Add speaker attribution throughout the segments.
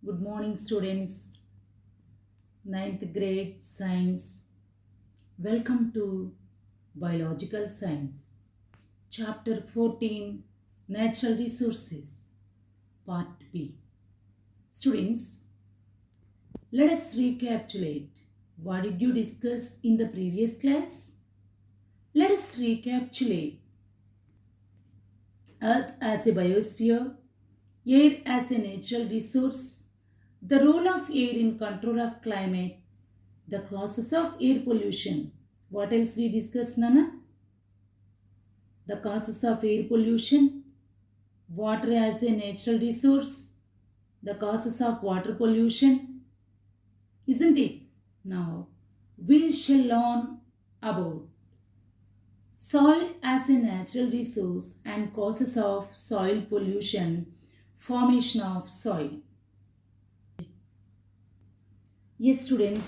Speaker 1: Good morning, students. Ninth grade science. Welcome to Biological Science. Chapter 14 Natural Resources. Part B. Students, let us recapitulate. What did you discuss in the previous class? Let us recapitulate. Earth as a biosphere, air as a natural resource, the role of air in control of climate, the causes of air pollution. What else we discussed, Nana? The causes of air pollution, water as a natural resource, the causes of water pollution, isn't it? Now, we shall learn about soil as a natural resource and causes of soil pollution, formation of soil. Yes, students,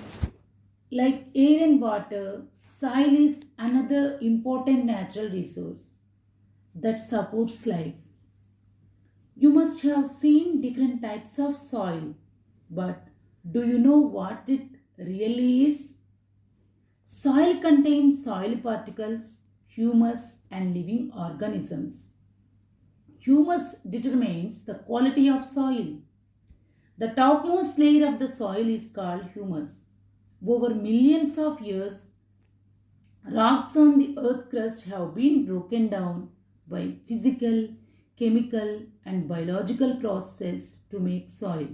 Speaker 1: like air and water, soil is another important natural resource that supports life. You must have seen different types of soil, but do you know what it really is? Soil contains soil particles, humus, and living organisms. Humus determines the quality of soil. The topmost layer of the soil is called humus. Over millions of years, rocks on the earth crust have been broken down by physical, chemical, and biological processes to make soil.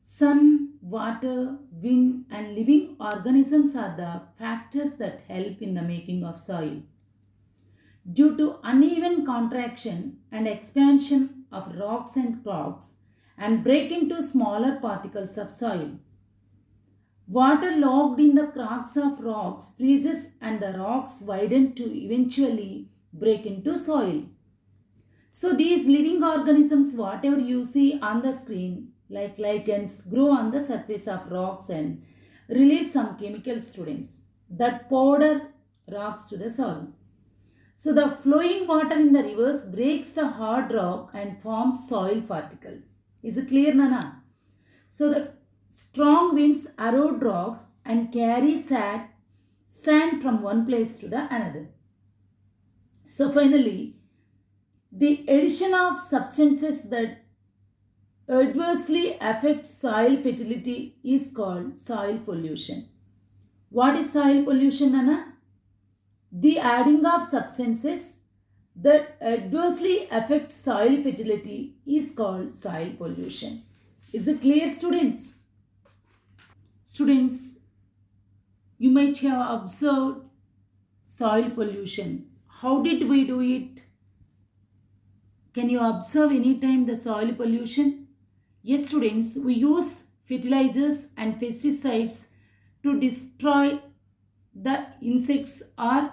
Speaker 1: Sun, water, wind, and living organisms are the factors that help in the making of soil. Due to uneven contraction and expansion of rocks and cracks and break into smaller particles of soil, water locked in the cracks of rocks freezes and the rocks widen to eventually break into soil. So these living organisms, whatever you see on the screen, like lichens, grow on the surface of rocks and release some chemical students that powder rocks to the soil. So the flowing water in the rivers breaks the hard rock and forms soil particles. Is it clear, Nana? So the strong winds erode rocks and carry sand from one place to the another. So finally, the addition of substances that adversely affect soil fertility is called soil pollution. What is soil pollution, Nana? The adding of substances that adversely affect soil fertility is called soil pollution. Is it clear, students? Students, you might have observed soil pollution. How did we do it? Can you observe any time the soil pollution? Yes, students, we use fertilizers and pesticides to destroy the insects or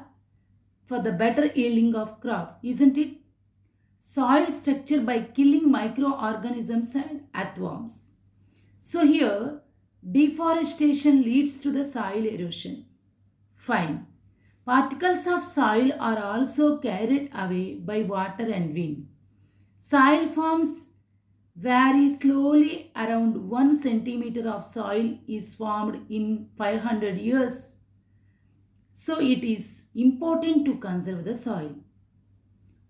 Speaker 1: for the better yielding of crop, isn't it? Soil structure by killing microorganisms and earthworms. So here, deforestation leads to the soil erosion. Fine. Particles of soil are also carried away by water and wind. Soil forms vary slowly. Around 1 centimeter of soil is formed in 500 years. So it is important to conserve the soil.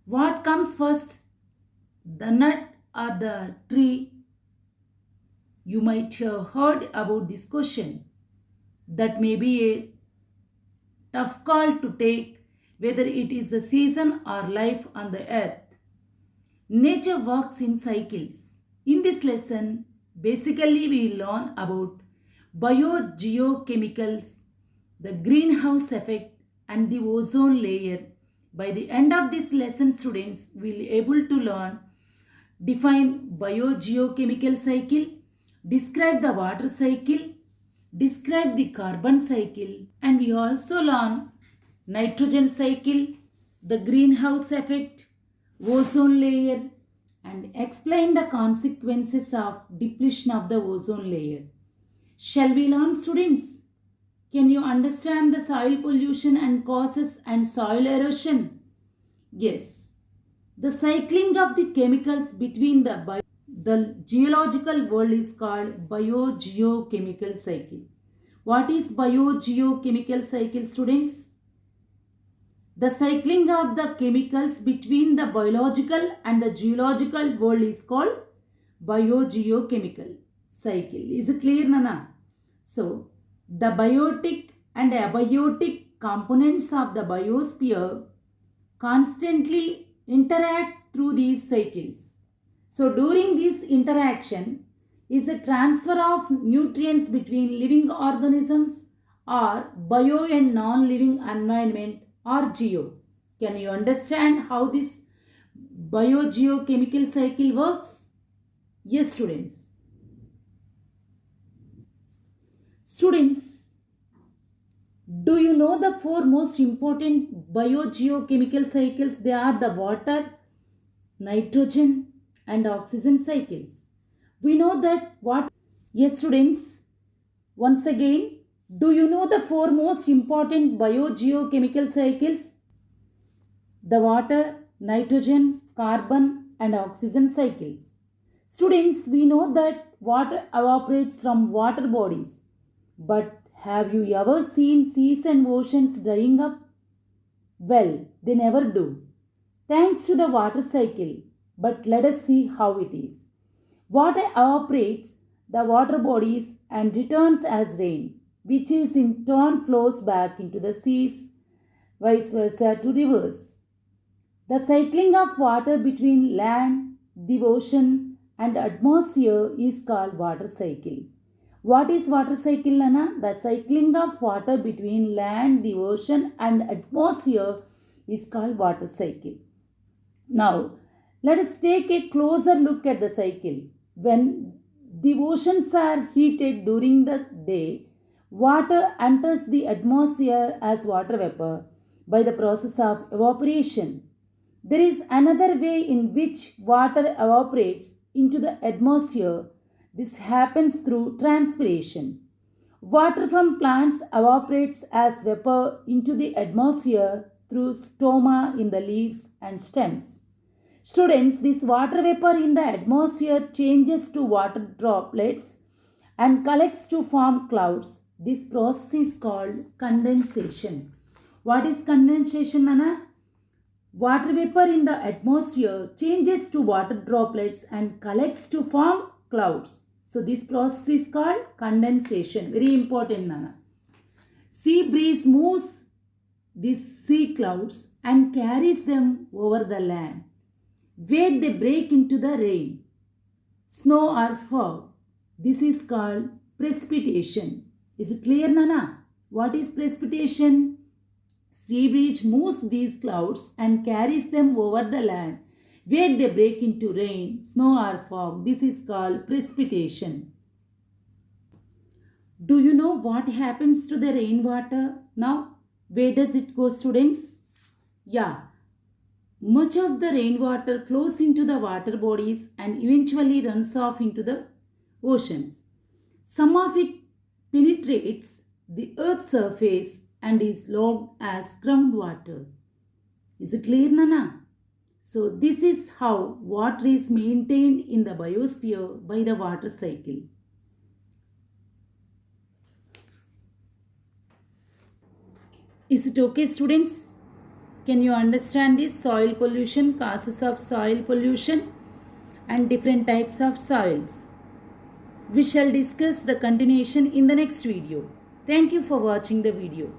Speaker 1: What comes first, the nut or the tree? You might have heard about this question. That may be a tough call to take whether it is the season or life on the earth. Nature works in cycles. In this lesson, basically we learn about biogeochemicals, the greenhouse effect and the ozone layer. By the end of this lesson, students will be able to learn, define biogeochemical cycle, describe the water cycle, describe the carbon cycle, and we also learn nitrogen cycle, the greenhouse effect, ozone layer, and explain the consequences of depletion of the ozone layer. Shall we learn, students? Can you understand the soil pollution and causes and soil erosion? Yes. The cycling of the chemicals between the the geological world is called biogeochemical cycle. What is biogeochemical cycle, students? The cycling of the chemicals between the biological and the geological world is called biogeochemical cycle. Is it clear, Nana? So, the biotic and abiotic components of the biosphere constantly interact through these cycles. So, during this interaction is a transfer of nutrients between living organisms or bio and non-living environment or geo. Can you understand how this biogeochemical cycle works? Yes, students. Students, do you know the four most important biogeochemical cycles? They are the water, nitrogen, and oxygen cycles. We know that what? Yes, students. Once again, do you know the four most important biogeochemical cycles? The water, nitrogen, carbon, and oxygen cycles. Students, we know that water evaporates from water bodies. But have you ever seen seas and oceans drying up? Well, they never do. Thanks to the water cycle. But let us see how it is. Water evaporates the water bodies and returns as rain, which is in turn flows back into the seas, vice versa to rivers. The cycling of water between land, the ocean, and atmosphere is called water cycle. What is water cycle, Lana? The cycling of water between land, the ocean, and atmosphere is called water cycle. Now, let us take a closer look at the cycle. When the oceans are heated during the day, water enters the atmosphere as water vapor by the process of evaporation. There is another way in which water evaporates into the atmosphere. This happens through transpiration. Water from plants evaporates as vapor into the atmosphere through stoma in the leaves and stems. Students, this water vapor in the atmosphere changes to water droplets and collects to form clouds. This process is called condensation. What is condensation, Nana? Water vapor in the atmosphere changes to water droplets and collects to form clouds. So this process is called condensation. Very important, Nana. Sea breeze moves these sea clouds and carries them over the land, where they break into the rain, snow or fog. This is called precipitation. Is it clear, Nana? What is precipitation? Sea breeze moves these clouds and carries them over the land, where they break into rain, snow or fog. This is called precipitation. Do you know what happens to the rainwater now? Where does it go, students? Yeah, much of the rainwater flows into the water bodies and eventually runs off into the oceans. Some of it penetrates the earth's surface and is logged as groundwater. Is it clear, Nana? So this is how water is maintained in the biosphere by the water cycle. Is it okay, students? Can you understand this? Soil pollution, causes of soil pollution, and different types of soils. We shall discuss the continuation in the next video. Thank you for watching the video.